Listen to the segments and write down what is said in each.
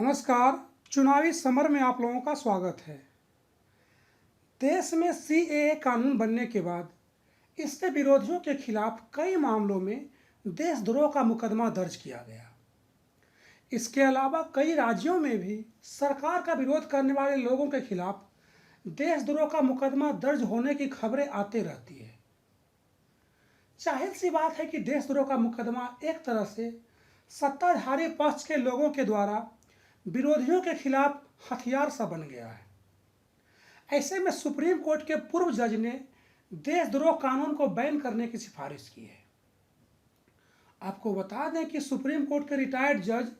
नमस्कार। चुनावी समर में आप लोगों का स्वागत है। देश में सीएए कानून बनने के बाद इसके विरोधियों के खिलाफ कई मामलों में देशद्रोह का मुकदमा दर्ज किया गया। इसके अलावा कई राज्यों में भी सरकार का विरोध करने वाले लोगों के खिलाफ देशद्रोह का मुकदमा दर्ज होने की खबरें आती रहती है। जाहिर सी बात है कि देशद्रोह का मुकदमा एक तरह से सत्ताधारी पक्ष के लोगों के द्वारा विरोधियों के खिलाफ हथियार सा बन गया है। ऐसे में सुप्रीम कोर्ट के पूर्व जज ने देशद्रोह कानून को बैन करने की सिफारिश की है। आपको बता दें कि सुप्रीम कोर्ट के रिटायर्ड जज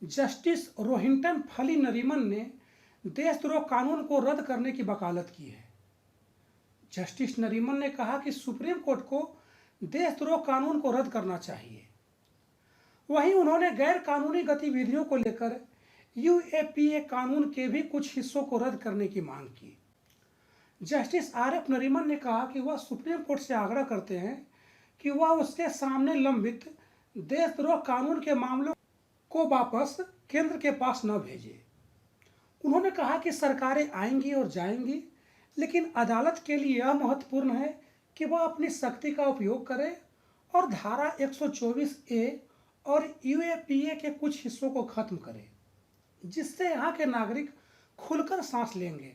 जस्टिस रोहिंटन फली नरीमन ने देशद्रोह कानून को रद्द करने की वकालत की है। जस्टिस नरीमन ने कहा कि सुप्रीम कोर्ट को देशद्रोह कानून को रद्द करना चाहिए। वहीं उन्होंने गैर कानूनी गतिविधियों को लेकर यूएपीए कानून के भी कुछ हिस्सों को रद्द करने की मांग की। जस्टिस आरएफ नरीमन ने कहा कि वह सुप्रीम कोर्ट से आग्रह करते हैं कि वह उसके सामने लंबित देशद्रोह कानून के मामलों को वापस केंद्र के पास न भेजे। उन्होंने कहा कि सरकारें आएंगी और जाएंगी, लेकिन अदालत के लिए यह महत्वपूर्ण है कि वह अपनी शक्ति का उपयोग करे और धारा 124A और यूएपीए के कुछ हिस्सों को खत्म करे, जिससे यहाँ के नागरिक खुलकर सांस लेंगे।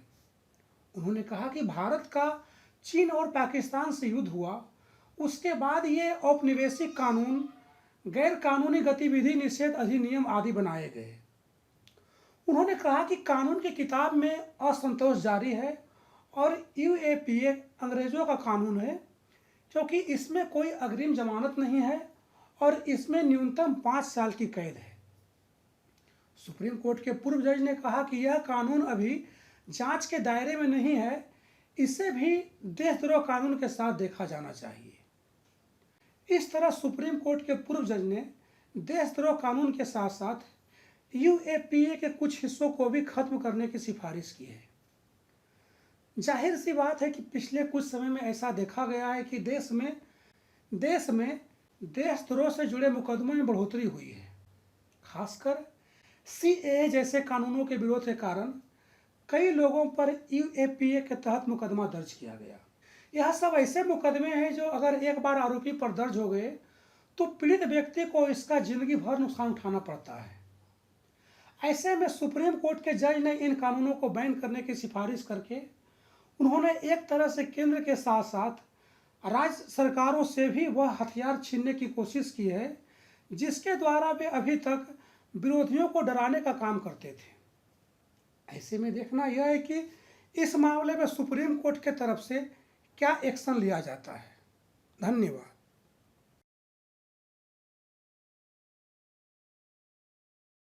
उन्होंने कहा कि भारत का चीन और पाकिस्तान से युद्ध हुआ, उसके बाद ये औपनिवेशिक कानून, गैर कानूनी गतिविधि निषेध अधिनियम आदि बनाए गए। उन्होंने कहा कि कानून की किताब में असंतोष जारी है और यूएपीए अंग्रेजों का कानून है, क्योंकि इसमें कोई अग्रिम जमानत नहीं है और इसमें न्यूनतम 5 साल की कैद है। सुप्रीम कोर्ट के पूर्व जज ने कहा कि यह कानून अभी जांच के दायरे में नहीं है, इसे भी देशद्रोह कानून के साथ देखा जाना चाहिए। इस तरह सुप्रीम कोर्ट के पूर्व जज ने देशद्रोह कानून के साथ साथ यूएपीए के कुछ हिस्सों को भी खत्म करने की सिफारिश की है। जाहिर सी बात है कि पिछले कुछ समय में ऐसा देखा गया है कि देश में देशद्रोह से जुड़े मुकदमों में बढ़ोतरी हुई है। खासकर सीएए जैसे कानूनों के विरोध के कारण कई लोगों पर यूएपीए के तहत मुकदमा दर्ज किया गया। यह सब ऐसे मुकदमे हैं जो अगर एक बार आरोपी पर दर्ज हो गए तो पीड़ित व्यक्ति को इसका जिंदगी भर नुकसान उठाना पड़ता है। ऐसे में सुप्रीम कोर्ट के जज ने इन कानूनों को बैन करने की सिफारिश करके उन्होंने एक तरह से केंद्र के साथ साथ राज्य सरकारों से भी वह हथियार छीनने की कोशिश की है जिसके द्वारा वे अभी तक विरोधियों को डराने का काम करते थे। ऐसे में देखना यह है कि इस मामले में सुप्रीम कोर्ट के तरफ से क्या एक्शन लिया जाता है। धन्यवाद।